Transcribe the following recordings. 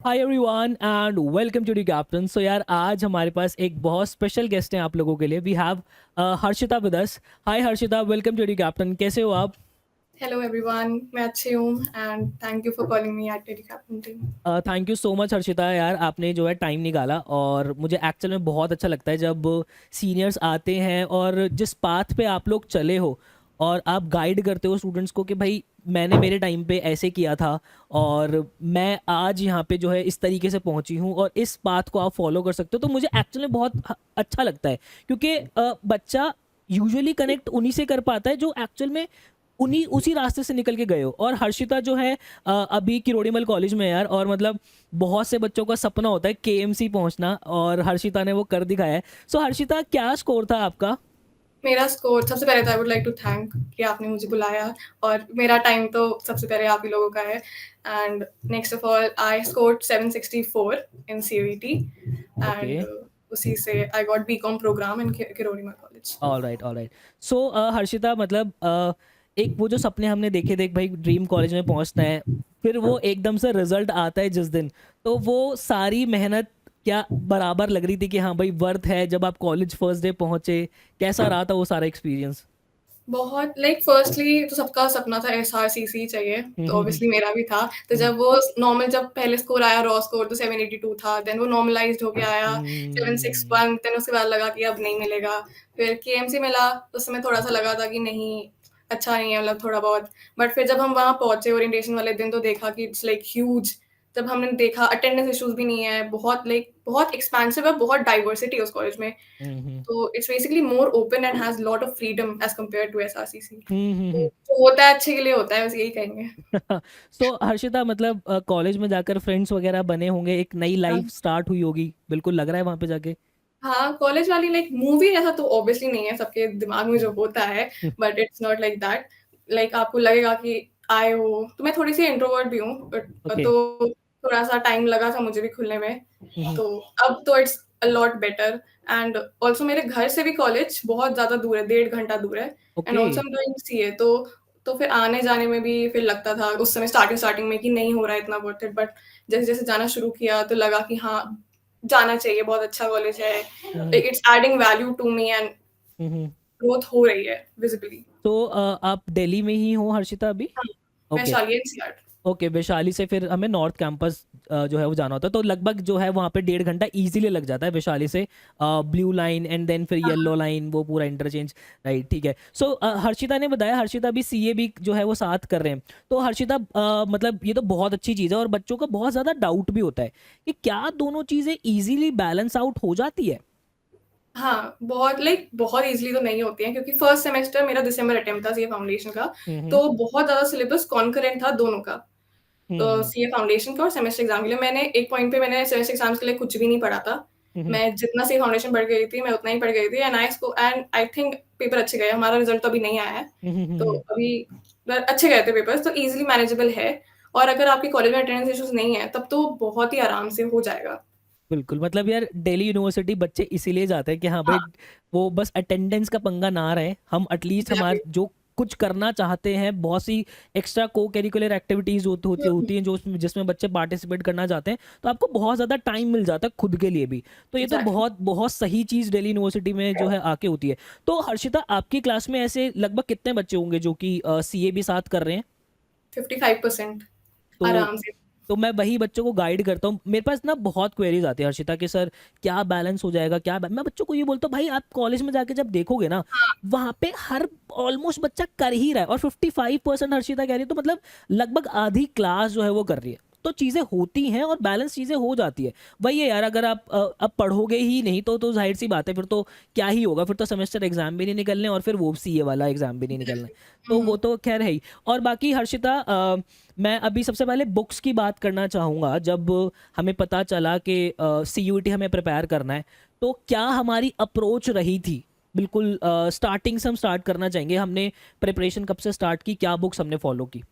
Hi everyone and welcome to the captain. So यार आज हमारे पास एक बहुत स्पेशल गेस्ट हैं आप लोगों के लिए। We have Harshita with us. Hi Harshita, welcome to the captain. कैसे हो आप? हेलो एवरीवन, मैं अच्छी हूँ and thank you for calling me at teddy captain team. Thank you so much Harshita, यार आपने जो है टाइम निकाला और मुझे एक्चुअल में बहुत अच्छा लगता है जब सीनियर्स आते हैं और जिस पाथ पे आप लोग चले हो और आप गाइड करते हो स्टूडेंट्स को कि भाई मैंने मेरे टाइम पे ऐसे किया था और मैं आज यहाँ पे जो है इस तरीके से पहुंची हूँ और इस बात को आप फॉलो कर सकते हो। तो मुझे एक्चुअली बहुत अच्छा लगता है क्योंकि बच्चा यूजुअली कनेक्ट उन्हीं से कर पाता है जो एक्चुअल में उन्हीं उसी रास्ते से निकल के गए हो। और हर्षिता जो है अभी किरोड़ीमल कॉलेज में है यार, और मतलब बहुत से बच्चों का सपना होता है केएमसी पहुंचना और हर्षिता ने वो कर दिखाया है। सो हर्षिता, क्या स्कोर था आपका? मेरा स्कोर सबसे पहले तो I would like to thank कि आपने मुझे बुलाया, और मेरा टाइम तो सबसे पहले आप ही लोगों का है। And next of all I scored 764 in CUET okay. And उसी से I got BCom program in Kirorimal college. All right, all right. So Harshita, मतलब एक वो जो सपने हमने देखे थे कि भाई ड्रीम कॉलेज में पहुंचना है, फिर वो एकदम से रिजल्ट आता है जिस दिन, तो वो सारी मेहनत क्या बराबर लग रही थी कि हाँ भाई वर्थ है जब आप कॉलेज फर्स्ट डे पहुंचे? कैसा रहा था वो सारा एक्सपीरियंस? बहुत लाइक फर्स्टली तो सबका सपना था एसआरसीसी चाहिए, तो हम्म। ऑब्वियसली मेरा भी था। तो जब वो नॉर्मल, जब पहले स्कोर आया रॉ स्कोर तो 782 था, देन वो नॉर्मलाइज्ड होके आया हम्म। 761, देन उसके बाद लगा कि अब नहीं मिलेगा। फिर केएमसी मिला, उस समय थोड़ा सा लगा था कि नहीं, अच्छा नहीं है, मतलब थोड़ा बहुत। बट फिर जब हम वहाँ पहुंचे ओरिएंटेशन वाले दिन तो देखा कि इट्स लाइक ह्यूज। जब हमने देखा अटेंडेंस इश्यूज भी नहीं है, बहुत लाइक बहुत एक्सपेंसिव है, बहुत डाइवर्सिटी है उस कॉलेज में। हम्म। तो it's basically more open and has lot of freedom as compared to SRCC. तो हम्म। जो होता है अच्छे के लिए होता है, बस यही कहेंगे। सो हर्षिता, मतलब कॉलेज में जाकर फ्रेंड्स वगैरह बने होंगे, एक नई हाँ, लाइफ स्टार्ट हुई होगी, बिल्कुल लग रहा है वहां पे जाके। हाँ, कॉलेज वाली लाइक मूवी जैसा तो ऑब्वियसली नहीं है सबके दिमाग में जो होता है, hmm. But it's not like that. Like आपको लगेगा कि आए हो, तो मैं थोड़ी-सी इंट्रोवर्ट भी हूँ, बट ओके। तो थोड़ा-सा टाइम लगा था मुझे भी खुलने में। हम्म। तो अब तो it's a lot better. And also मेरे घर से भी कॉलेज बहुत ज़्यादा दूर है, 1.5 घंटा दूर है। And okay. Also I am doing CA, तो फिर आने-जाने में भी फिर लगता था उस समय स्टार्टिंग में कि नहीं हो रहा है इतना वर्थ इट, बट जैसे-जैसे जाना शुरू किया तो लगा कि हाँ, जाना चाहिए, बहुत अच्छा कॉलेज है। Hmm. It's adding value to me and hmm. Growth हो रही है विजिबली। तो आप दिल्ली में ही हो हर्षिता अभी? हाँ, okay. Vaishali NCR. Okay, Vaishali से फिर हमें नॉर्थ कैंपस जो है वो जाना होता है, तो लगभग जो है वहाँ पे 1.5 घंटा इजीली लग जाता है वैशाली से। ब्लू लाइन एंड देन फिर येलो लाइन, वो पूरा इंटरचेंज। राइट, ठीक है। सो हर्षिता ने बताया, हर्षिता भी सीए भी जो है वो साथ कर रहे हैं। तो हर्षिता, मतलब ये तो बहुत अच्छी चीज़ है और बच्चों का बहुत ज़्यादा डाउट भी होता है कि क्या दोनों चीज़ें इजीली बैलेंस आउट हो जाती है? हाँ, बहुत लाइक बहुत ईज़िली तो नहीं होती हैं, क्योंकि फर्स्ट सेमेस्टर मेरा दिसंबर अटेम्प्ट था सीए फाउंडेशन का, हम्म। तो बहुत ज़्यादा सिलेबस कॉन्करेंट था दोनों का। तो हम्म। सीए फाउंडेशन का और सेमेस्टर एग्ज़ाम के लिए मैंने एक पॉइंट पे मैंने सेमेस्टर एग्ज़ाम्स के लिए कुछ भी नहीं पढ़ा था। हम्म। मैं जितना सीए फाउंडेशन पढ़ गई थी, मैं उतना ही पढ़ गई थी, एंड आई थिंक पेपर अच्छे गए। हमारा रिज़ल्ट तो अभी नहीं आया है, तो हम्म। अभी अच्छे गए थे पेपर्स, तो ईज़िली मैनेजेबल है। और अगर आपके कॉलेज में अटेंडेंस इश्यूज़ नहीं है, तब तो बहुत ही आराम से हो जाएगा। बिल्कुल, मतलब यार दिल्ली यूनिवर्सिटी बच्चे इसीलिए जाते हैं कि हाँ भाई हाँ, वो बस अटेंडेंस का पंगा ना रहे, हम एटलीस्ट हमारे एग्ज़ैक्टली। जो कुछ करना चाहते हैं, बहुत सी एक्स्ट्रा को करिकुलर एक्टिविटीज होती हैं जो जिसमें बच्चे पार्टिसिपेट करना चाहते हैं, तो आपको बहुत ज़्यादा टाइम मिल जाता है खुद के लिए भी। तो ये तो एग्ज़ैक्टली। बहुत बहुत सही चीज़ दिल्ली यूनिवर्सिटी में जो है आके होती है। तो हर्षिता, आपकी क्लास में ऐसे लगभग कितने बच्चे होंगे जो कि सीए भी साथ कर रहे हैं? 55% तो आराम से। तो मैं वही बच्चों को गाइड करता हूँ। मेरे पास ना बहुत क्वेरीज आती है हर्षिता कि सर क्या बैलेंस हो जाएगा, मैं बच्चों को ये बोलता हूँ भाई आप कॉलेज में जाके जब देखोगे ना, हाँ, वहां पे हर ऑलमोस्ट बच्चा कर ही रहा है और 55% हर्षिता कह रही है, तो मतलब लगभग आधी क्लास जो है वो कर रही है। तो चीजें होती हैं और बैलेंस चीजें हो जाती है। वही है यार, अगर आप अब पढ़ोगे ही नहीं तो जाहिर सी बात है, फिर तो क्या ही होगा, फिर तो सेमेस्टर एग्जाम भी नहीं निकलने और फिर वो सीए वाला एग्जाम भी नहीं निकलना। तो वो हुँ। तो खैर है ही। और बाकी हर्षिता, मैं अभी सबसे पहले बुक्स की बात करना चाहूँगा। जब हमें पता चला कि सीयूईटी हमें प्रिपेयर करना है, तो क्या हमारी अप्रोच रही थी? बिल्कुल स्टार्टिंग से हम स्टार्ट करना चाहेंगे। हमने प्रिपरेशन कब से स्टार्ट की, क्या बुक्स हमने फॉलो की?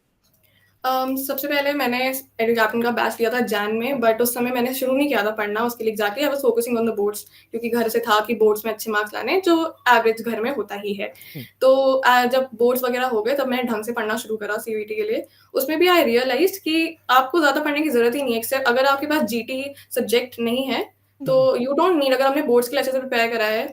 सबसे पहले मैंने एडुकैप्टन का बैच लिया था जैन में, बट उस समय मैंने शुरू नहीं किया था पढ़ना उसके लिए exactly. I was focusing on the boards, क्योंकि घर से था कि बोर्ड्स में अच्छे मार्क्स लाने हैं, जो एवरेज घर में होता ही है। हम्म, तो जब बोर्ड्स वगैरह हो गए तब मैंने ढंग से पढ़ना शुरू करा सीयूईटी के लिए। उसमें भी आई रियलाइज कि आपको ज़्यादा पढ़ने की ज़रूरत ही नहीं है, एक्सेप्ट अगर आपके पास जीटी सब्जेक्ट नहीं है तो हम्म, यू डोंट नीड। अगर हमने बोर्ड्स के लिए अच्छे से प्रिपेयर करा है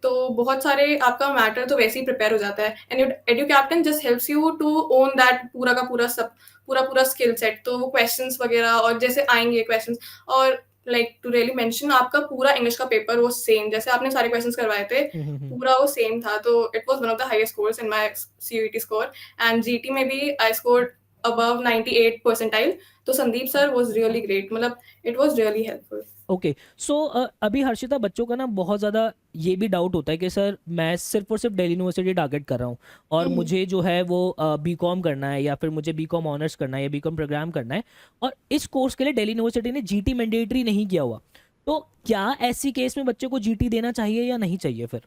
तो बहुत सारे आपका मैटर तो वैसे ही प्रिपेयर हो जाता है। And EduCaptain just helps you to own that पूरा का पूरा सब, पूरा पूरा स्किल सेट। तो वो क्वेश्चंस वगैरह और जैसे आएंगे क्वेश्चंस, और लाइक टू रियली मेंशन, आपका पूरा इंग्लिश का पेपर वो सेम जैसे आपने सारे क्वेश्चंस करवाए थे, हम्म। पूरा वो सेम था। तो it was one of the highest scores in my CUET score. And GT में भी आई स्कोर्ड अबव 98 परसेंटाइल। तो Sandeep sir was really great, मतलब it was really helpful. Okay, so अभी हर्षिता, बच्चों का ना बहुत ज़्यादा ये भी डाउट होता है कि सर मैं सिर्फ और सिर्फ दिल्ली यूनिवर्सिटी टारगेट कर रहा हूँ और मुझे जो है वो बीकॉम करना है या फिर मुझे बीकॉम ऑनर्स करना है या बीकॉम प्रोग्राम करना है, और इस कोर्स के लिए दिल्ली यूनिवर्सिटी ने जीटी मैंडेटरी नहीं किया हुआ। तो क्या ऐसी केस में बच्चे को जीटी देना चाहिए या नहीं चाहिए फिर?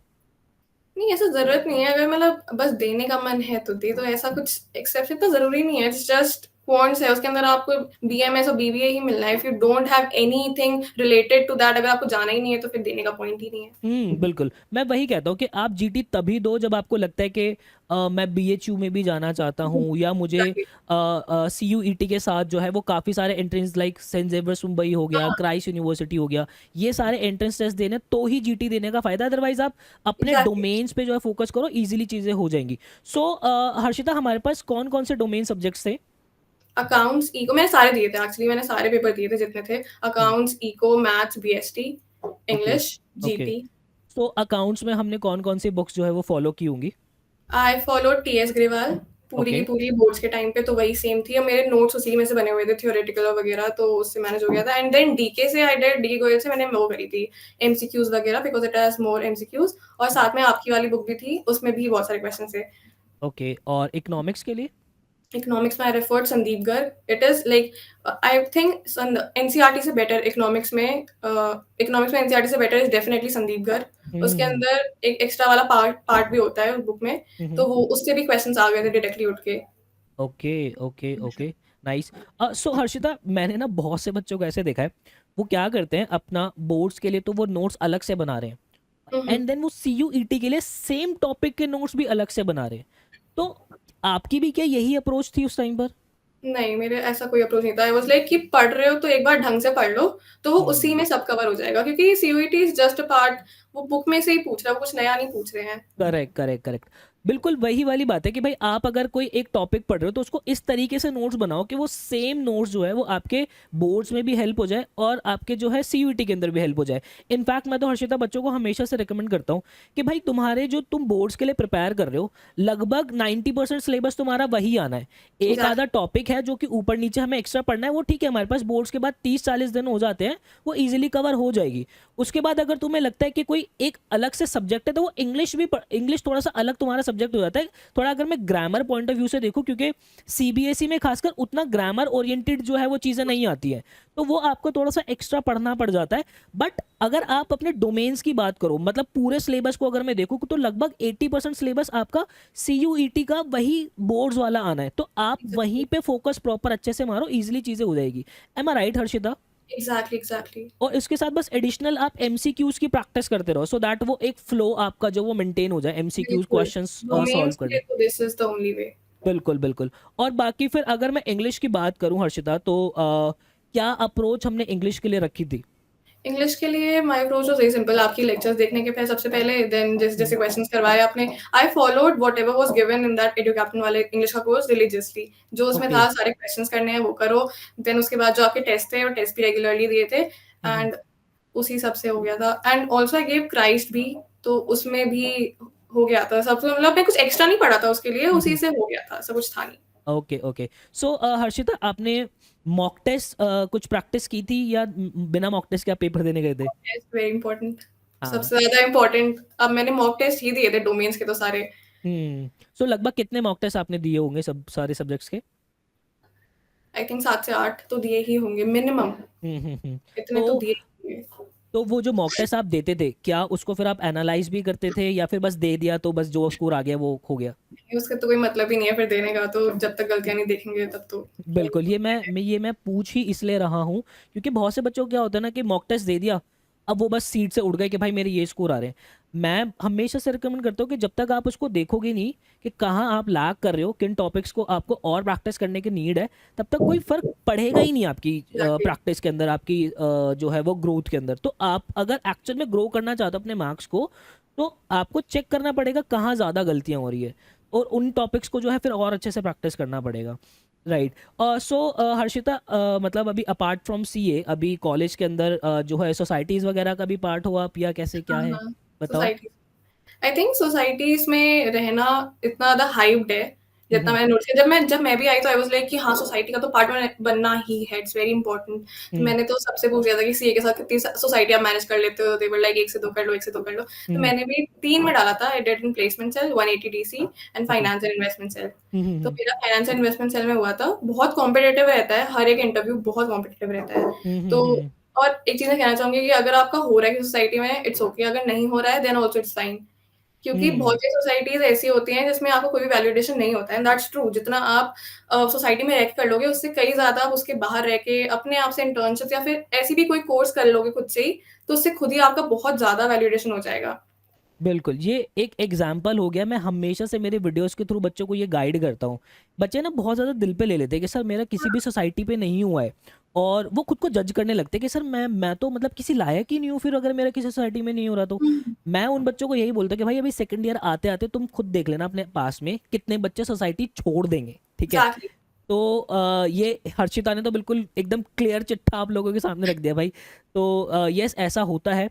नहीं, ऐसा ज़रूरत नहीं है, अगर मतलब बस देने का मन है तो दे दो, ऐसा कुछ एक्सेप्शन तो ज़रूरी नहीं है, इट्स जस्ट क्वांट्स है, उसके अंदर आपको बीएमएस और बीबीए ही मिलना है। If you don't have anything related to that, अगर आपको जाना ही नहीं है तो फिर देने का पॉइंट ही नहीं है। बिल्कुल, मैं वही कहता हूँ कि आप जीटी तभी दो जब आपको लगता है कि मैं बीएचयू में भी जाना चाहता हूँ, या मुझे एग्ज़ैक्टली। सीयूईटी के साथ जो है वो काफ़ी सारे entrance like Saint Xavier's Mumbai हो गया, हाँ, क्राइस्ट यूनिवर्सिटी हो गया, ये सारे एंट्रेंस टेस्ट देने तो ही जीटी देने का फ़ायदा। अदरवाइज आप अपने एग्ज़ैक्टली। डोमेन्स पे जो है फोकस करो, इजीली चीज़ें हो जाएंगी। सो हर्षिता, हमारे पास कौन कौन से डोमेन सब्जेक्ट्स थे? अकाउंट्स, इको मैंने सारे दिए थे एक्चुअली, मैंने सारे पेपर दिए थे जितने थे। Accounts, eco, maths, BST, okay, English, okay. GT. So accounts में हमने कौन कौन सी बुक्स जो है वो फॉलो की होंगी? आई फॉलोड टीएस ग्रेवाल पूरी की ओके। पूरी बोर्ड्स के टाइम पे, तो वही सेम थी और मेरे नोट्स उसी में से बने हुए थे, थ्योरेटिकल वगैरह, तो उससे मैनेज हो गया था। एंड देन डीके से आई डिड, डीके गोयल से मैंने वो करी थी एमसीक्यूज वगैरह, because it has more MCQs. और साथ में आपकी वाली बुक भी थी, उसमें भी बहुत सारे क्वेश्चन थे। ओके, और इकोनॉमिक्स के लिए? इकोनॉमिक्स में I referred Sandeep Garg. It is like, I think NCERT से बेटर इकोनॉमिक्स में, इकोनॉमिक्स में एनसीईआरटी से better is definitely Sandeep Garg. उसके हम्म, अंदर एक एक्स्ट्रा वाला पार्ट पार्ट भी होता है उस बुक में, हम्म। तो वो उससे भी क्वेश्चंस आ गए थे डायरेक्टली उठ के। Okay, okay, okay. नाइस। सो हर्षिता, मैंने ना बहुत से बच्चों को ऐसे देखा है, वो क्या करते हैं अपना बोर्ड्स के लिए तो वो नोट्स अलग से बना रहे हैं, हम्म। एंड देन वो सीयूईटी के लिए सेम टॉपिक के नोट्स भी अलग से बना रहे हैं। तो आपकी भी क्या यही अप्रोच थी उस टाइम पर? नहीं, मेरे ऐसा कोई अप्रोच नहीं था। आई वाज़ लाइक कि पढ़ रहे हो तो एक बार ढंग से पढ़ लो, तो वो उसी हम्म, में सब कवर हो जाएगा, क्योंकि CUET is just a part, वो बुक में से ही पूछ रहा है, वो कुछ नया नहीं पूछ रहे हैं। Correct, correct, correct. बिल्कुल वही वाली बात है कि भाई आप अगर कोई एक टॉपिक पढ़ रहे हो तो उसको इस तरीके से नोट्स बनाओ कि वो सेम नोट्स जो है वो आपके बोर्ड्स में भी हेल्प हो जाए और आपके जो है सीयूईटी के अंदर भी हेल्प हो जाए। इनफैक्ट मैं तो हर्षिता बच्चों को हमेशा से रिकमेंड करता हूँ कि भाई तुम्हारे जो तुम बोर्ड्स के लिए प्रिपेयर कर रहे हो, लगभग 90% सिलेबस तुम्हारा वही आना है। एक आधा एग्ज़ैक्टली। टॉपिक है जो कि ऊपर नीचे हमें एक्स्ट्रा पढ़ना है, वो ठीक है, हमारे पास बोर्ड्स के बाद 30-40 दिन हो जाते हैं, वो इजीली कवर हो जाएगी। उसके बाद अगर तुम्हें लगता है कि कोई एक अलग से सब्जेक्ट है तो वो इंग्लिश भी, इंग्लिश थोड़ा सा अलग तुम्हारा सब्जेक्ट हो जाता है। थोड़ा अगर मैं ग्रामर पॉइंट ऑफ व्यू से देखूं, क्योंकि सीबीएसई में खासकर उतना ग्रामर ओरिएंटेड जो है वो चीज़ें नहीं आती है, तो वो आपको थोड़ा सा एक्स्ट्रा पढ़ना पड़ जाता है। बट अगर आप अपने डोमेन्स की बात करो, मतलब पूरे सिलेबस को अगर मैं देखूं तो लगभग 80% सिलेबस आपका सीयूईटी का वही बोर्ड्स वाला आना है, तो आप वहीं पे फोकस प्रॉपर अच्छे से मारो, इजिली चीज़ें हो जाएगी। Am I right Harshita? Exactly, exactly. और इसके साथ बस एडिशनल आप एमसीक्यूज की प्रैक्टिस करते रहो, सो दैट वो एक फ्लो आपका जो वो मेंटेन हो जाए एमसीक्यूज बिल्कुल, क्वेश्चंस सॉल्व डोमेन्स के करने। लिए तो this is the only way. बिल्कुल, बिल्कुल। और बाकी फिर अगर मैं इंग्लिश की बात करूं हर्षिता, तो क्या अप्रोच हमने इंग्लिश के लिए रखी थी? इंग्लिश के लिए my approach was very simple. आपकी लेक्चर्स देखने के फिर सबसे पहले, देन जैसे-जैसे हम्म, क्वेश्चंस करवाए आपने, I followed whatever was given in that एडु captain वाले इंग्लिश का कोर्स रिलिजियसली। जो उसमें ओके। था सारे क्वेश्चंस करने हैं वो करो। देन उसके बाद जो आपके टेस्ट थे, वो टेस्ट भी रेगुलरली दिए थे, हम्म, एंड उसी सब से हो गया था। And also I give Christ भी, तो उसमें भी हो गया था सब। मतलब मैं कुछ एक्स्ट्रा नहीं पढ़ा था उसके लिए, उसी हम्म। से हो गया था, ऐसा कुछ था नहीं। Okay, okay. सो हर्षिता, आपने मॉक टेस्ट कुछ प्रैक्टिस की थी या बिना मॉक टेस्ट के आप पेपर देने गए थे? टेस्ट वेरी इंपॉर्टेंट, हाँ। सबसे ज़्यादा इम्पोर्टेंट। अब मैंने मॉक टेस्ट ही दिए थे डोमेन्स के तो सारे। सो लगभग कितने मॉक टेस्ट आपने दिए होंगे सब सारे सब्जेक्ट्स के? आई थिंक 7 से 8 तो दिए ही होंगे मिनिमम, हम्म। इतने तो तो दिए ही होंगे। वो जो मॉक टेस्ट आप देते थे, क्या उसको फिर आप एनालाइज भी करते थे या फिर बस दे दिया तो बस जो स्कोर आ गया वो हो गया? उसका तो कोई मतलब ही नहीं है फिर देने का, तो जब तक गलतियाँ नहीं देखेंगे तब तो बिल्कुल, ये मैं पूछ ही इसलिए रहा हूँ क्योंकि बहुत से बच्चों को क्या होता है ना कि मॉक टेस्ट दे दिया, अब वो बस सीट से उड़ गए कि भाई मेरे ये स्कोर आ रहे हैं। मैं हमेशा से रिकमेंड करता हूँ कि जब तक आप उसको देखोगे नहीं कि कहाँ आप लैग कर रहे हो, किन टॉपिक्स को आपको और प्रैक्टिस करने की नीड है, तब तक कोई फर्क पड़ेगा ही नहीं आपकी एग्ज़ैक्टली। प्रैक्टिस के अंदर, आपकी जो है वो ग्रोथ के अंदर। तो आप अगर एक्चुअल में ग्रो करना चाहते हो अपने मार्क्स को, तो आपको चेक करना पड़ेगा कहाँ ज़्यादा गलतियाँ हो रही है, और उन टॉपिक्स को जो है फिर और अच्छे से प्रैक्टिस करना पड़ेगा। राइट। सो हर्षिता, मतलब अभी अपार्ट फ्रॉम सीए अभी कॉलेज के अंदर जो है सोसाइटीज वगैरह का भी पार्ट हो आप, या कैसे क्या हाँ, है, हाँ, बताओ। सोसाइटी आई थिंक सोसाइटीज़ में रहना इतना ज़्यादा हाइप्ड है, जितना हम्म। मैंने नोटिस किया। जब मैं भी आई तो आई वाज़ लाइक कि हाँ, सोसाइटी का तो पार्ट बनना ही है, इट्स वेरी इंपॉर्टेंट। तो हम्म। मैंने तो सबसे पूछ लिया था कि सीए के साथ कितनी सोसाइटी आप मैनेज कर लेते हो? दे वर लाइक 1 से 2 कर लो, 1 से 2 कर लो। तो हम्म। मैंने भी 3 में डाला था, I did in placement cell, 180 DC and okay. Finance and investment cell. तो हम्म। मेरा फाइनेंस एंड इन्वेस्टमेंट सेल में हुआ था। बहुत कॉम्पिटिटिव रहता है, हर एक इंटरव्यू बहुत कॉम्पिटिटिव रहता है। तो हम्म। और एक चीज़ मैं कहना चाहूँगी कि अगर आपका हो रहा है किसी सोसाइटी में, इट्स ओके, अगर नहीं हो रहा है देन आल्सो इट्स फाइन। क्योंकि बहुत हम्म। सी सोसाइटीज़ ऐसी होती हैं जिसमें आपको कोई भी वैलिडेशन नहीं होता है, एंड दैट्स ट्रू। जितना आप सोसाइटी में रह के कर लोगे, उससे कई ज़्यादा आप उसके बाहर रह के अपने आप से इंटर्नशिप या फिर ऐसी भी कोई कोर्स कर लोगे खुद से ही, तो उससे खुद ही आपका बहुत ज़्यादा वैलिडेशन हो जाएगा। बिल्कुल, ये एक एग्जाम्पल हो गया। मैं हमेशा से मेरे वीडियोस के थ्रू बच्चों को ये गाइड करता हूँ। बच्चे ना बहुत ज़्यादा दिल पे ले लेते हैं कि सर मेरा किसी भी सोसाइटी पे नहीं हुआ है, और वो खुद को जज करने लगते हैं कि सर मैं तो मतलब किसी लायक ही नहीं हूँ फिर, अगर मेरा किसी सोसाइटी में नहीं हो रहा तो। हुँ, मैं उन बच्चों को यही बोलता हूँ कि भाई अभी सेकंड ईयर आते आते तुम खुद देख लेना अपने पास में कितने बच्चे सोसाइटी छोड़ देंगे, ठीक है। एग्ज़ैक्टली। तो ये हर्षिता ने तो बिल्कुल एकदम क्लियर चिट्ठा आप लोगों के सामने रख दिया भाई। तो यस, ऐसा होता है।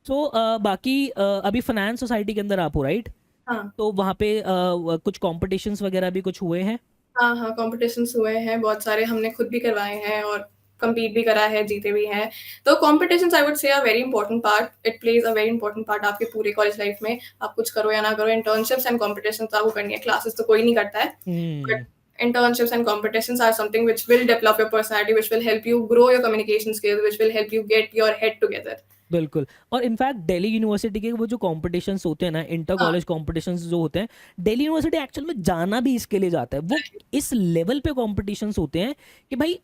तो बाकी अभी फाइनेंस सोसाइटी के अंदर आप हो, राइट? हाँ। तो वहाँ पे कुछ कॉम्पिटिशन्स वगैरह भी कुछ हुए हैं? हाँ, हाँ, कॉम्पिटिशन्स हुए हैं बहुत सारे, हमने खुद भी करवाए हैं और कम्पीट भी करा है, जीते भी हैं। तो competitions I would say are very important part, it plays a very important part आपके पूरे कॉलेज लाइफ में। आप कुछ करो या ना करो, इंटर्नशिप्स एंड कॉम्पिटिशन्स तो आपको करनी है, क्लासेस तो कोई नहीं करता है। Hmm. But internships and competitions are something which will develop your personality, which will help you grow your communication skills, which will help you get your head together. बिल्कुल। और इनफैक्ट दिल्ली यूनिवर्सिटी के वो जो कॉम्पिटिशन्स होते हैं ना, inter हाँ, college competitions जो होते हैं, दिल्ली यूनिवर्सिटी एक्चुअल में जाना भी इसके लिए जाता है। वो एग्ज़ैक्टली। इस लेवल पे कॉम्पिटिशन्स होते हैं कि भाई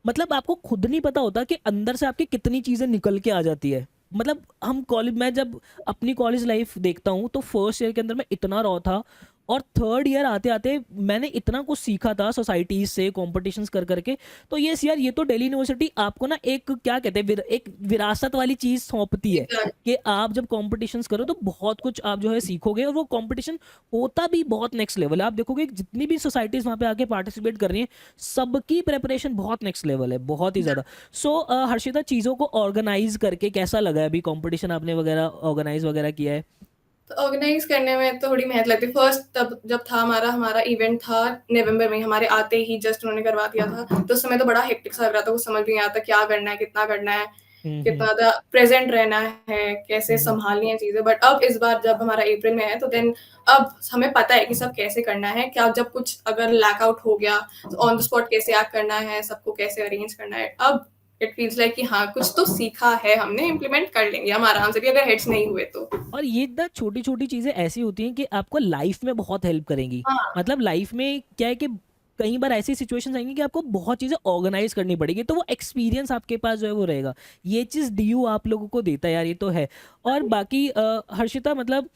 मतलब आपको खुद नहीं पता होता कि अंदर से आपकी कितनी चीज़ें निकल के आ जाती है। मतलब हम कॉलेज, मैं जब अपनी कॉलेज लाइफ देखता हूँ तो फर्स्ट ईयर के अंदर मैं इतना रॉ था, और थर्ड ईयर आते आते मैंने इतना कुछ सीखा था सोसाइटीज से कॉम्पिटिशन्स कर करके। तो यस यार, ये तो दिल्ली यूनिवर्सिटी आपको ना एक क्या कहते हैं एक विरासत वाली चीज़ सौंपती है कि आप जब कॉम्पिटिशन्स करो तो बहुत कुछ आप जो है सीखोगे, और वो कंपटीशन होता भी बहुत नेक्स्ट लेवल है। आप देखोगे कि जितनी भी सोसाइटीज वहाँ पे आके पार्टिसिपेट कर रही हैं, सबकी प्रेपरेशन बहुत नेक्स्ट लेवल है, बहुत ही ज़्यादा। सो हर्षिता, चीज़ों को ऑर्गेनाइज करके कैसा लगा है? अभी कंपटीशन आपने वगैरह ऑर्गेनाइज वगैरह किया है? तो ऑर्गेनाइज़ करने में तो थोड़ी मेहनत लगती है। फर्स्ट तब जब था हमारा हमारा इवेंट था नवंबर में, हमारे आते ही जस्ट उन्होंने करवा दिया था। तो उस समय तो बड़ा हेक्टिक सा लग रहा था, कुछ समझ भी नहीं आता क्या करना है, हम्म। कितना ज़्यादा प्रेज़ेंट रहना है, कैसे हम्म। सँभालनी है चीज़ें। बट अब इस बार जब हमारा अप्रैल में है तो देन अब हमें पता है कि सब कैसे करना है, क्या जब कुछ अगर लैक आउट हो गया तो ऑन द हम्म। स्पॉट कैसे एक्ट करना है, सबको कैसे अरेंज करना है। अब इट फील्स लाइक कि हाँ, कुछ तो सीखा है हमने, इम्प्लीमेंट कर लेंगे हम आराम से भी अगर हेड्स नहीं हुए तो। और ये ना छोटी छोटी चीज़ें ऐसी होती हैं कि आपको लाइफ में बहुत हेल्प करेंगी। हाँ, मतलब लाइफ में क्या है कि कई बार ऐसी सिचुएशंस आएंगी कि आपको बहुत चीज़ें ऑर्गेनाइज करनी पड़ेगी, तो वो एक्सपीरियंस आपके पास जो है वो रहेगा। ये चीज़ डीयू आप लोगों को देता है यार, ये तो है। और बाकी हर्षिता, मतलब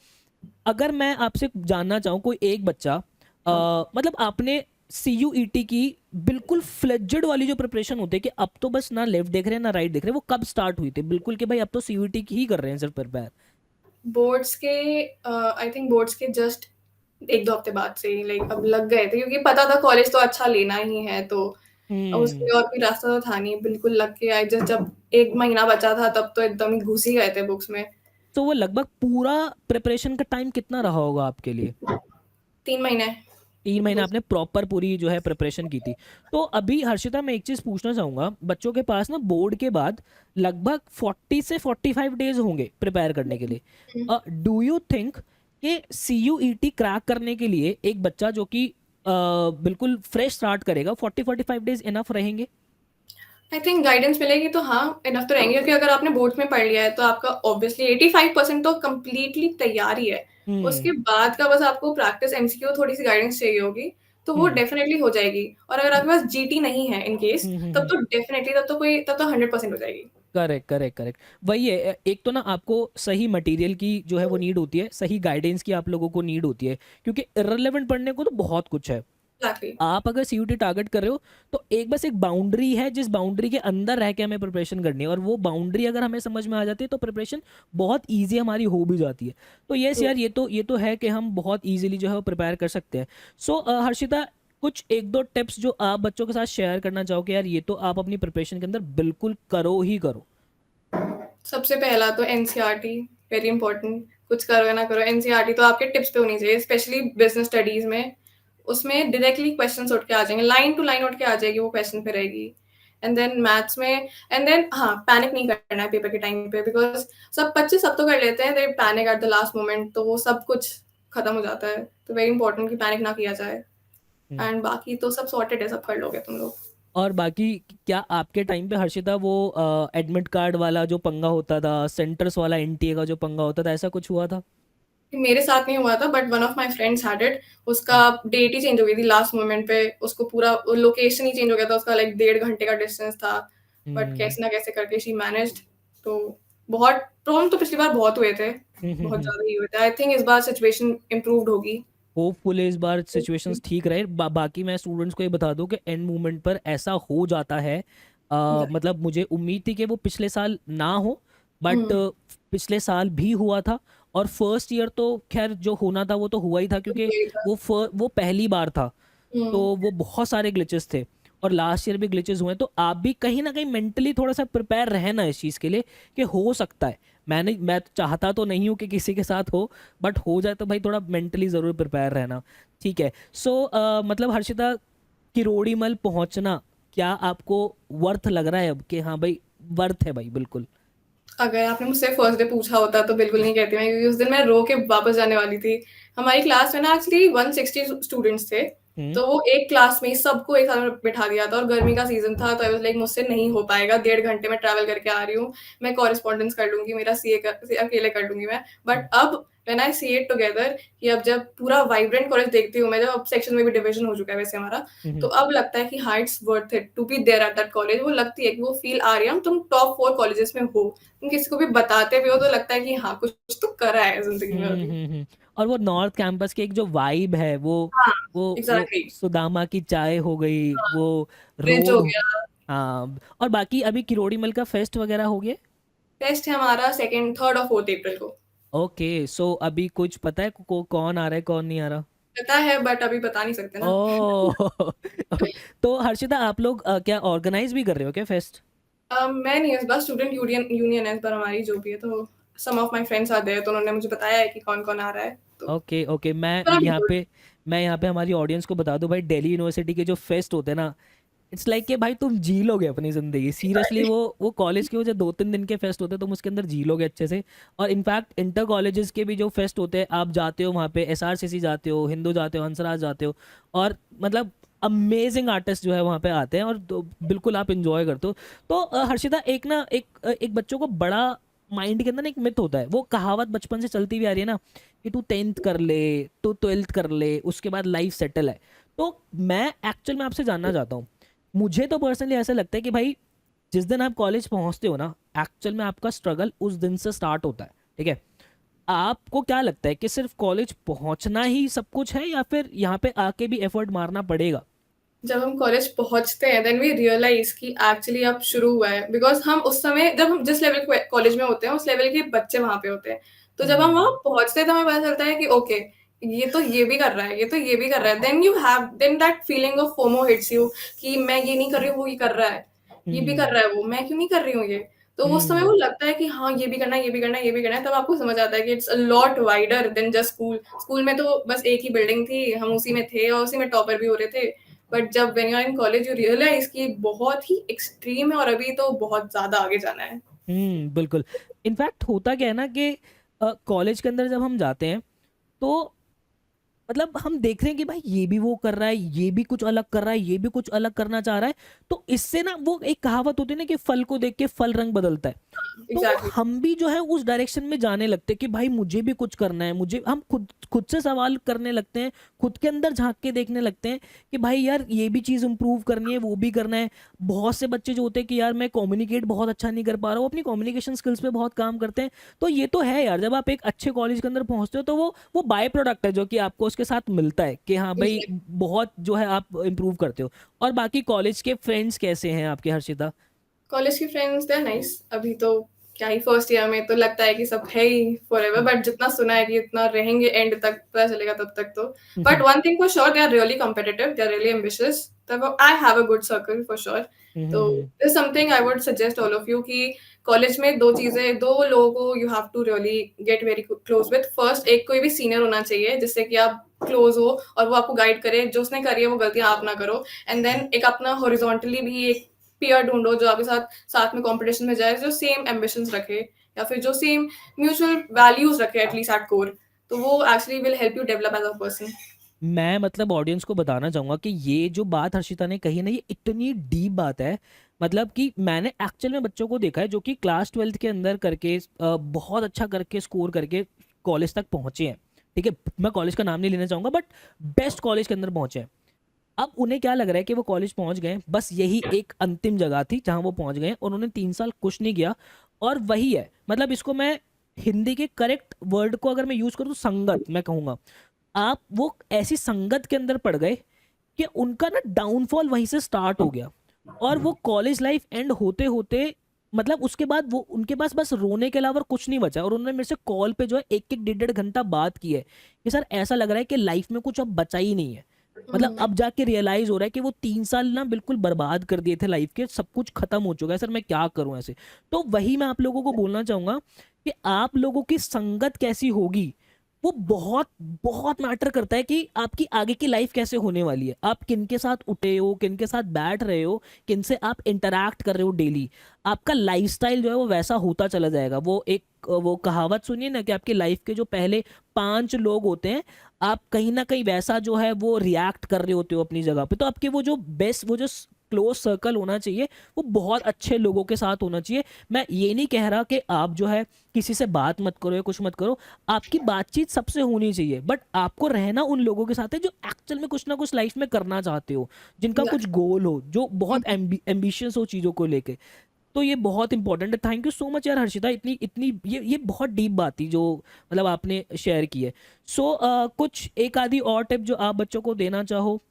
अगर मैं आपसे जानना चाहूँ, कोई एक बच्चा मतलब आपने सी यू ई टी की बिल्कुल फ्लेजेड वाली जो प्रिपरेशन होती है कि अब तो बस ना लेफ्ट देख रहे हैं ना राइट देख रहे हैं, वो कब स्टार्ट हुई थी बिल्कुल कि भाई अब तो सी यू ई टी की ही कर रहे हैं सिर्फ प्रिपेयर? बोर्ड्स के आई थिंक बोर्ड्स के जस्ट 1-2 हफ्ते बाद से ही लाइक अब लग गए थे क्योंकि पता था कॉलेज तो अच्छा लेना ही है, तो अब उसके हम्म। लिए और कोई रास्ता तो था नहीं, बिल्कुल लग के आई जस्ट जब 1 महीना बचा था तब तो एकदम ही घुस ही गए थे बुक्स में। तो वो लगभग पूरा प्रिपरेशन का टाइम कितना रहा होगा आपके लिए? 3 महीने 3 महीने घुस आपने प्रॉपर पूरी जो है प्रिपरेशन की थी। तो अभी हर्षिता, मैं एक चीज़ पूछना चाहूँगा, बच्चों के पास ना बोर्ड के बाद लगभग 40 से 45 डेज होंगे प्रिपेयर करने के हुँ। लिए। डू यू थिंक कि सी यू ई टी क्रैक करने के लिए एक बच्चा जो कि बिल्कुल फ्रेश स्टार्ट करेगा, 40-45 डेज इनफ रहेंगे? आई थिंक गाइडेंस मिलेगी तो हाँ, इनफ तो रहेंगे, क्योंकि अगर आपने बोर्ड्स में पढ़ लिया है तो आपका ऑब्वियसली 85% तो कंप्लीटली तैयार ही है। हुँ, उसके बाद का बस आपको प्रैक्टिस, एमसीक्यू, थोड़ी-सी गाइडेंस चाहिए होगी, तो वो हुँ, डेफिनिटली हो जाएगी। और अगर आपके पास जीटी नहीं है इन केस, हुँ, हुँ, तब हुँ। तो डेफिनिटली तब तो 100% हो जाएगी। Correct, correct, correct. वही है, एक तो ना आपको सही मटेरियल की जो है वो नीड होती है, सही गाइडेंस की आप लोगों को नीड होती है, क्योंकि इर्रेलेवेंट पढ़ने को तो बहुत कुछ है। एग्ज़ैक्टली। आप अगर सीयूटी टारगेट कर रहे हो तो एक बस एक बाउंड्री है, जिस बाउंड्री के अंदर रह के हमें प्रिपरेशन करनी है, और वो बाउंड्री अगर हमें समझ में आ जाती है तो प्रिपरेशन बहुत ईजी हमारी हो भी जाती है। तो यस ट्रू। यार, ये तो है कि हम बहुत ईजिली जो है वो प्रिपेयर कर सकते हैं। सो हर्षिता, कुछ एक दो टिप्स जो आप बच्चों के साथ शेयर करना चाहो कि यार ये तो आप अपनी प्रिपरेशन के अंदर बिल्कुल करो ही करो। सबसे पहला तो एनसीईआरटी, वेरी इंपॉर्टेंट। कुछ करो या ना करो, एनसीईआरटी तो आपके टिप्स पे होनी चाहिए, स्पेशली बिजनेस स्टडीज में। उसमें डायरेक्टली क्वेश्चंस उठ के आ जाएंगे, लाइन टू लाइन उठ के आ जाएगी, वो क्वेश्चन पे रहेगी। एंड देन मैथ्स में, एंड देन हाँ, पैनिक नहीं करना है पेपर के टाइम पे, बिकॉज सब बच्चे सब तो कर लेते हैं, they panic at the last moment, तो वो सब कुछ खत्म हो जाता है। तो वेरी इंपॉर्टेंट कि पैनिक ना किया जाए। हम्म। एंड बाकी तो सब सॉर्टेड है, सब कर लोगे तुम लोग। और बाकी क्या आपके टाइम पे हर्षिता वो एडमिट कार्ड वाला जो पंगा होता था, सेंटर्स वाला एनटीए का जो पंगा होता था, ऐसा कुछ हुआ था? मेरे साथ नहीं हुआ था, but one of my friends had it. उसका हम्म, डेट ही चेंज हो गई थी लास्ट मोमेंट पे, उसको पूरा लोकेशन ही चेंज हो गया था, उसका लाइक 1.5 घंटे का डिस्टेंस था। बट हम्म, कैसे ना कैसे करके शी मैनेज्ड। तो बहुत प्रॉब्लम तो पिछली बार बहुत हुए थे, हम्म, बहुत ज़्यादा ही हुए थे। आई थिंक इस बार सिचुएशन इम्प्रूव्ड होगी। होपफुली इस बार सिचुएशंस ठीक रहे। बाकी मैं स्टूडेंट्स को ये बता दूं कि एंड मोमेंट पर ऐसा हो जाता है। मतलब मुझे उम्मीद थी कि वो पिछले साल ना हो, बट हुँ, पिछले साल भी हुआ था। और फर्स्ट ईयर तो खैर जो होना था वो तो हुआ ही था, क्योंकि वही था। वो पहली बार था। तो हुँ, वो बहुत सारे ग्लिचेस थे, और लास्ट ईयर भी ग्लिचेस हुए हैं। तो आप भी कहीं ना कहीं मेंटली थोड़ा सा प्रिपेयर रहना इस चीज़ के लिए कि हो सकता है। मैं तो चाहता तो नहीं हूँ कि किसी के साथ हो, बट हो जाए तो भाई थोड़ा मेंटली ज़रूर प्रिपेयर रहना। ठीक है। सो मतलब हर्षिता, किरोड़ीमल पहुंचना क्या आपको वर्थ लग रहा है अब कि हाँ भाई, वर्थ है भाई बिल्कुल? अगर आपने मुझसे फर्स्ट डे पूछा होता तो बिल्कुल नहीं कहती मैं, क्योंकि उस दिन मैं रो के वापस जाने वाली थी। हमारी क्लास में ना एक्चुअली 160 स्टूडेंट्स थे, हम्म, तो वो एक क्लास में ही सबको एक साथ में बिठा दिया था, और गर्मी का सीज़न था, तो आई वाज़ लाइक मुझसे नहीं हो पाएगा, 1.5 घंटे मैं ट्रैवल करके आ रही हूँ, मैं कॉरेस्पॉन्डेंस कर लूँगी, मेरा अकेले कर लूँगी मैं। बट अब when I see it together, कि अब जब पूरा वाइब्रेंट कॉलेज देखती हूँ मैं, जब अब सेक्शन में भी डिवीज़न हो चुका है वैसे हमारा, तो हम्म, अब लगता है कि हाँ, it's worth it to be there at that college. वो लगती है कि वो फ़ील आ रही है, तुम टॉप 4 कॉलेजेस में हो। तुम किसी को भी बताते भी हो तो लगता है कि हाँ, कुछ तो करा है ज़िंदगी में अभी। और वो नॉर्थ कैंपस की एक जो वाइब है, हाँ, वो एग्ज़ैक्टली। सुदामा की चाय हो गई, हाँ, वो ब्रिज हो रोड। गया। हाँ। और बाकी अभी किरोड़ीमल का फेस्ट वगैरह हो गया? टेस्ट है हमारा 2nd, 3rd और 4th अप्रैल को। ओके, सो अभी कुछ पता है कौन आ रहा है कौन नहीं आ रहा? पता है, बट अभी बता नहीं सकते ना। ओह तो हर्षिता, आप लोग क्या ऑर्गेनाइज भी कर रहे हो क्या फेस्ट? मैं नहीं, इस बार स्टूडेंट यूनियन यूनियन है इस बार हमारी, जो भी है, तो some of my friends are there, तो उन्होंने मुझे बताया है कि कौन-कौन आ रहा है, तो okay, okay. It's gonna be good. मैं यहाँ पे हमारी ऑडियंस को बता दूं भाई, दिल्ली यूनिवर्सिटी के जो फेस्ट होते हैं ना, इट्स लाइक कि भाई तुम जी लोगे अपनी जिंदगी सीरियसली। एग्ज़ैक्टली। वो कॉलेज के वो जो 2-3 दिन के फेस्ट होते हैं, तुम उसके अंदर जी लोगे अच्छे से। और इनफैक्ट इंटर कॉलेजेस के भी जो फेस्ट होते हैं, आप जाते हो वहाँ पे, एसआरसीसी जाते हो, हिंदू जाते हो, हंसराज जाते हो, और मतलब अमेजिंग आर्टिस्ट जो है वहाँ पे आते हैं, और तो बिल्कुल आप इंजॉय करते हो। तो हर्षिता, एक बच्चों को बड़ा माइंड के अंदर ना एक मिथ होता है, वो कहावत बचपन से चलती हुई आ रही है ना, कि तू 10th कर ले, तू 12th कर ले, उसके बाद लाइफ सेटल है। तो मैं एक्चुअल में आपसे जानना चाहता हूँ, मुझे तो पर्सनली ऐसा लगता है कि भाई जिस दिन आप कॉलेज पहुंचते हो ना, एक्चुअल में आपका स्ट्रगल उस दिन से स्टार्ट होता है। ठीक है? आपको क्या लगता है कि सिर्फ कॉलेज पहुंचना ही सब कुछ है, या फिर यहाँ पे आके भी एफर्ट मारना पड़ेगा? जब हम कॉलेज पहुँचते हैं, देन वी रियलाइज़ कि एक्चुअली अब शुरू हुआ है, बिकॉज़ हम उस समय जब हम जिस लेवल के कॉलेज में होते हैं, उस लेवल के बच्चे वहाँ पे होते हैं। तो जब हम वहाँ हम्म, पहुँचते हैं, तो हमें पता चलता है कि ओके, ये तो ये भी कर रहा है, ये तो ये भी कर रहा है। Then that feeling of FOMO hits you, कि मैं ये नहीं कर रही हूँ, वो ये कर रहा है। ये भी कर हम्म, रहा है वो, मैं क्यों नहीं कर रही हूँ ये? तो उस समय वो हम्म, लगता है कि हाँ, ये भी करना है, ये भी करना है, ये भी करना है। तब आपको समझ आता है कि it's a lot wider than just school. School में तो बस एक ही बिल्डिंग थी, हम उसी में थे और उसी में टॉपर भी हो रहे थे। बट जब when you are in college you realize कि बहुत ही एक्सट्रीम है और अभी तो बहुत ज़्यादा आगे जाना है। बिल्कुल। इनफैक्ट होता क्या है ना कि कॉलेज के अंदर जब हम जाते हैं, तो मतलब हम देख रहे हैं कि भाई ये भी वो कर रहा है, ये भी कुछ अलग कर रहा है, ये भी कुछ अलग करना चाह रहा है। तो इससे ना वो एक कहावत होती है ना कि फल को देख के फल रंग बदलता है। तो वो एग्जैक्टली। हम भी जो है उस डायरेक्शन में जाने लगते हैं कि भाई मुझे भी कुछ करना है, मुझे हम खुद खुद से सवाल करने लगते हैं, खुद के अंदर झांक के देखने लगते हैं कि भाई यार ये भी चीज़ इंप्रूव करनी है, वो भी करना है। बहुत से बच्चे जो होते हैं कि यार मैं कम्युनिकेट बहुत अच्छा नहीं कर पा रहा हूँ, अपनी कम्युनिकेशन स्किल्स पे बहुत काम करते हैं। तो ये तो है यार, जब आप एक अच्छे कॉलेज के अंदर पहुंचते हो तो वो बाय प्रोडक्ट है जो कि आपको उसके साथ मिलता है कि हाँ भाई बहुत जो है आप इंप्रूव करते हो। और बाकी कॉलेज के फ्रेंड्स कैसे हैं आपके, हर्षिता? कॉलेज की फ्रेंड्स दे नाइस। अभी तो क्या ही फर्स्ट ईयर में तो लगता है कि सब है ही फॉरएवर, बट जितना सुना है कि इतना रहेंगे एंड तक, पता चलेगा तब तक तो। But hmm. One thing for sure, they are really competitive, they are really ambitious. तब I have a good circle for sure. तो hmm. This something I would suggest all of you कि college में दो चीजें, दो लोगों को you have to really get very close with. First, एक कोई भी सीनियर होना चाहिए जिससे कि आप क्लोज हो और वो आपको गाइड करे, जो उसने करी है वो गलतियां आप ना करो। एंड देन एक अपना हॉरिजॉन्टली भी एक पीयर ढूंढो जो आपके साथ साथ में कंपटीशन में जाए, जो सेम एम्बिशंस रखे या फिर जो सेम म्यूचुअल वैल्यूज रखे एटलीस्ट एट कोर। तो वो actually will help you develop as a person. मैं मतलब ऑडियंस को बताना चाहूंगा कि ये जो बात हर्षिता ने कही ना, ये इतनी डीप बात है। मतलब कि मैंने एक्चुअल में बच्चों को देखा है जो कि क्लास 12th के अंदर करके बहुत अच्छा करके स्कोर करके कॉलेज तक पहुंचे हैं। ठीक है, मैं कॉलेज का नाम नहीं लेना चाहूंगा, बट बेस्ट कॉलेज के अंदर पहुंचे हैं। अब उन्हें क्या लग रहा है कि वो कॉलेज पहुंच गए, बस यही एक अंतिम जगह थी जहां वो पहुंच गए, और उन्होंने 3 साल कुछ नहीं किया। और वही है, मतलब इसको मैं हिंदी के करेक्ट वर्ड को अगर मैं यूज करूँ तो संगत मैं कहूंगा। आप वो ऐसी संगत के अंदर पड़ गए कि उनका ना डाउनफॉल वहीं से स्टार्ट हो गया। और वो कॉलेज लाइफ एंड होते होते, मतलब उसके बाद वो उनके पास बस रोने के अलावा और कुछ नहीं बचा। और उन्होंने मेरे से कॉल पे जो है एक एक 1.5 घंटा बात की है कि सर ऐसा लग रहा है कि लाइफ में कुछ अब बचा ही नहीं है। मतलब अब जाके रियलाइज हो रहा है कि वो 3 साल ना बिल्कुल बर्बाद कर दिए थे लाइफ के, सब कुछ खत्म हो चुका है, सर मैं क्या करूं ऐसे। तो वही मैं आप लोगों को बोलना चाहूंगा कि आप लोगों की संगत कैसी होगी वो बहुत बहुत मैटर करता है कि आपकी आगे की लाइफ कैसे होने वाली है। आप किन के साथ उठे हो, किन के साथ बैठ रहे हो, किन से आप इंटरैक्ट कर रहे हो डेली, आपका लाइफस्टाइल जो है वो वैसा होता चला जाएगा। वो एक वो कहावत सुनिए ना कि आपकी लाइफ के जो पहले 5 लोग होते हैं, आप कहीं ना कहीं वैसा जो है वो रिएक्ट कर रहे होते हो अपनी जगह पे। तो आपके वो जो बेस्ट, वो जो क्लोज सर्कल होना चाहिए वो बहुत अच्छे लोगों के साथ होना चाहिए। मैं ये नहीं कह रहा कि आप जो है किसी से बात मत करो या कुछ मत करो, आपकी बातचीत सबसे होनी चाहिए, बट आपको रहना उन लोगों के साथ है जो एक्चुअल में कुछ ना कुछ लाइफ में करना चाहते हो, जिनका कुछ गोल हो, जो बहुत एम्बिशियस हो चीज़ों को लेके। तो ये बहुत इंपॉर्टेंट है। थैंक यू सो मच यार हर्षिता, इतनी इतनी ये बहुत डीप बात थी जो मतलब आपने शेयर की है। सो कुछ एक आधी और टिप जो आप बच्चों को देना चाहो?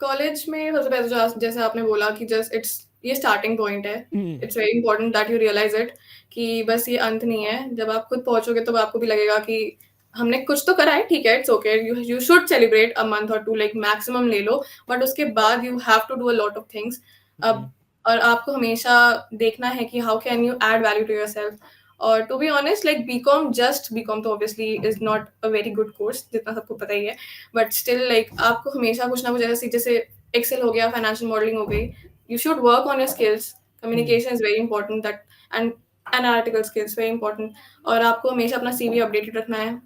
कॉलेज में सबसे पहले जो जैसे आपने बोला कि जस्ट इट्स, ये स्टार्टिंग पॉइंट है। Hmm. It's very important that you realize it कि बस ये अंत नहीं है। जब आप खुद पहुंचोगे तो आपको भी लगेगा कि हमने कुछ तो करा है, ठीक है, it's okay, you should celebrate a month or two, like maximum ले लो। बट उसके बाद you have to do a lot of things. Hmm. अब और आपको हमेशा देखना है कि how can you add value to yourself. और to be honest, like BCom, just BCom तो obviously is not a very good course, जितना सबको पता ही है। बट स्टिल लाइक आपको हमेशा कुछ ना कुछ ऐसे, जैसे एक्सेल हो गया, फाइनेंशियल मॉडलिंग हो गई, you should work on your skills. Hmm. Communication is very important, that and analytical skills very important. और आपको हमेशा अपना सीवी अपडेटेड रखना है।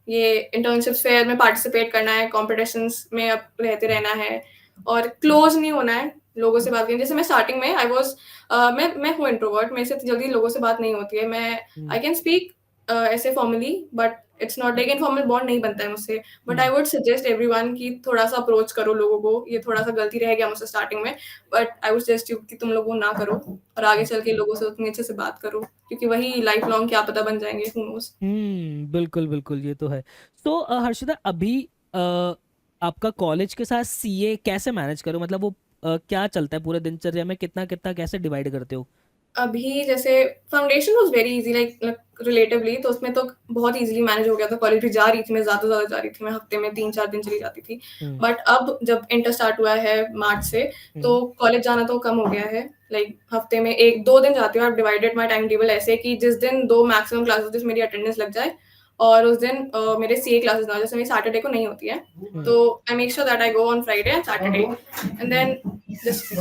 ये इंटर्नशिप्स फेयर में पार्टिसिपेट करना है, कॉम्पिटिशंस में अब रहते रहना है, और क्लोज नहीं होना है लोगों से बात करनी। जैसे मैं स्टार्टिंग में आई वॉज, मैं हूँ इंट्रोवर्ट, मेरे से जल्दी लोगों से बात नहीं होती है। मैं हम्म। आई कैन स्पीक ऐसे formally, but it's not like informal bond नहीं बनता है मुझसे। But I hmm. Would suggest everyone कि थोड़ा सा अप्रोच करो लोगों को। ये थोड़ा सा गलती रह गया मुझसे स्टार्टिंग में, but I would suggest you कि तुम लोग वो ना करो, और आगे चल के लोगों से उतनी अच्छे से बात करो, क्योंकि वही लाइफ लॉन्ग क्या पता बन जाएंगे, हु नोस। बिल्कुल बिल्कुल, ये तो है। तो हर्षिता अभी आपका कॉलेज के साथ सीए कैसे मैनेज करो, मतलब वो क्या चलता है पूरे दिनचर्या में, कितना कितना कैसे डिवाइड करते हो? अभी जैसे foundation was very easy, like relatively, तो उसमें तो बहुत ईज़िली मैनेज हो गया था। कॉलेज भी जा रही थी मैं, ज़्यादा से ज़्यादा जा रही थी मैं, हफ्ते में 3-4 दिन चली जाती थी। हम्म। बट अब जब इंटर स्टार्ट हुआ है मार्च से, हम्म। तो कॉलेज जाना तो कम हो गया है। लाइक हफ्ते में 1-2 दिन जाती हूँ। I have divided my time table ऐसे कि जिस दिन 2 मैक्सिमम क्लासेस जिस मेरी अटेंडेंस लग जाए, और उस दिन मेरे सीए क्लासेस ना हो। जैसे मेरी सैटरडे को नहीं होती है, हम्म। तो I make sure that I go on Friday and Saturday, and then just,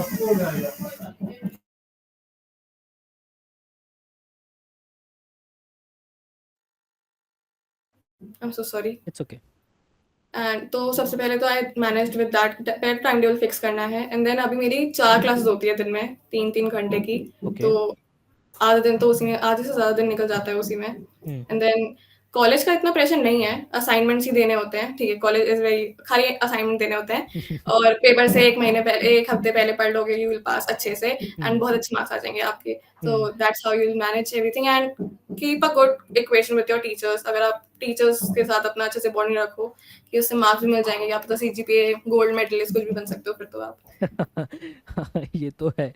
I am so sorry. It's okay. And तो सबसे पहले तो आई मैनेज्ड विद दैट, पहले टाइम टेबल फिक्स करना है एंड देन अभी मेरी 4 क्लासेस होती है दिन में 3-3 घंटे की। ओके। तो आधा दिन तो उसी में, आधे से ज़्यादा दिन निकल जाता है उसी में। हुँ, एंड देन कॉलेज का इतना प्रेशर नहीं है, असाइनमेंट्स ही देने होते हैं, ठीक है? कॉलेज इज़ वेरी, खाली असाइनमेंट देने होते हैं और पेपर से 1 महीने पहले, 1 हफ्ते पहले पढ़ लोगे, यू विल पास अच्छे से हुँ, एंड बहुत अच्छे मार्क्स आ जाएँगे आपके। हुँ। तो that's how you will manage everything and keep a good equation with your teachers. अगर आप टीचर्स के साथ अपना अच्छे से बॉन्डिंग रखो कि उससे मार्क्स भी मिल जाएँगे, क्या पता सीजीपीए गोल्ड मेडलिस्ट कुछ भी बन सकते हो फिर तो आप। ये तो है।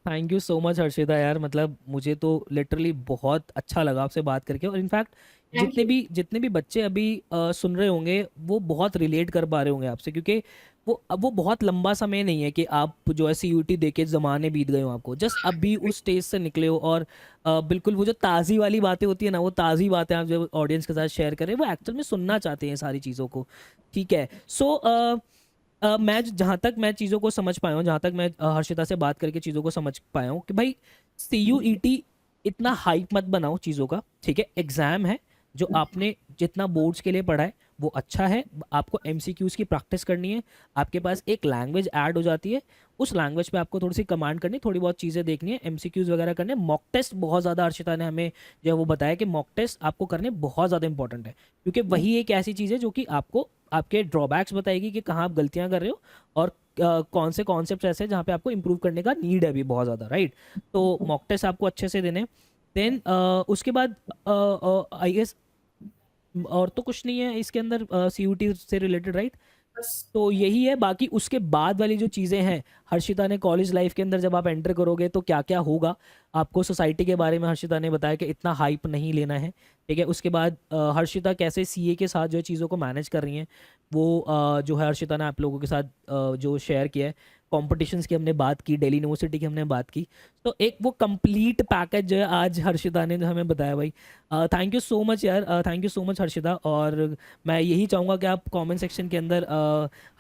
Thank you so much Harshita यार, मतलब मुझे तो लिटरली बहुत अच्छा लगा आपसे बात करके, और इनफैक्ट थैंक यू। जितने भी बच्चे अभी सुन रहे होंगे वो बहुत रिलेट कर पा रहे होंगे आपसे, क्योंकि वो अब वो बहुत लंबा समय नहीं है कि आप जो है सीयूटी दे के ज़माने बीत गए हो, आपको जस्ट अभी उस स्टेज से निकले हो, और बिल्कुल वो जो ताज़ी वाली बातें होती है ना, वो ताज़ी बातें आप जो ऑडियंस के साथ शेयर करें, वो एक्चुअल में सुनना चाहते हैं सारी चीज़ों को। ठीक है। सो मैं जहाँ तक मैं चीज़ों को समझ पाया हूँ, जहाँ तक मैं हर्षिता से बात करके चीज़ों को समझ पाया हूँ कि भाई सीयूईटी इतना हाइप मत बनाओ चीज़ों का, ठीक है? एग्ज़ाम है, जो आपने जितना बोर्ड्स के लिए पढ़ा है वो अच्छा है, आपको एमसीक्यूज़ की प्रैक्टिस करनी है, आपके पास एक लैंग्वेज ऐड हो जाती है, उस लैंग्वेज पे आपको थोड़ी सी कमांड करनी, थोड़ी बहुत चीज़ें देखनी है, एमसीक्यूज़ वगैरह करने, मॉक टेस्ट बहुत ज़्यादा हर्षिता ने हमें जो है वो बताया कि मॉक टेस्ट आपको करने बहुत ज़्यादा इंपॉर्टेंट है, क्योंकि वही एक ऐसी चीज़ है जो कि आपको आपके ड्रॉबैक्स बताएगी कि कहाँ आप गलतियाँ कर रहे हो, और कौन से कॉन्सेप्ट ऐसे हैं जहाँ पे आपको इंप्रूव करने का नीड है अभी बहुत ज़्यादा, राइट? तो मॉक टेस्ट आपको अच्छे से देने, देन उसके बाद आई गेस और तो कुछ नहीं है इसके अंदर सीयूटी से रिलेटेड, राइट? बस तो यही है, बाकी उसके बाद वाली जो चीज़ें हैं, हर्षिता ने कॉलेज लाइफ के अंदर जब आप एंटर करोगे तो क्या क्या होगा, आपको सोसाइटी के बारे में हर्षिता ने बताया कि इतना हाइप नहीं लेना है, ठीक है? उसके बाद हर्षिता कैसे सीए के साथ जो है चीज़ों को मैनेज कर रही हैं, वो जो है हर्षिता ने आप लोगों के साथ जो शेयर किया है, कॉम्पिटिशन्स की हमने बात की, दिल्ली यूनिवर्सिटी की हमने बात की, तो एक वो कंप्लीट पैकेज जो है आज हर्षिता ने जो हमें बताया भाई। थैंक यू सो मच यार, thank you so much Harshita, और मैं यही चाहूँगा कि आप कमेंट सेक्शन के अंदर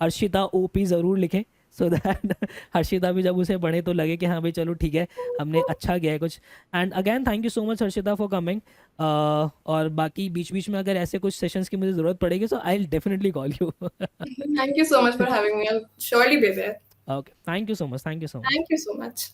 हर्षिता ओपी ज़रूर लिखें, सो दैट हर्षिता भी जब उसे पढ़े तो लगे कि हाँ भाई चलो ठीक है, हमने अच्छा किया है कुछ। And again thank you so much Harshita for coming, और बाकी बीच बीच में अगर ऐसे कुछ सेशंस की मुझे ज़रूरत पड़ेगी so I will definitely call you. Thank you so much for having me, I will surely be there. Okay, thank you so much, thank you so much. Thank you so much.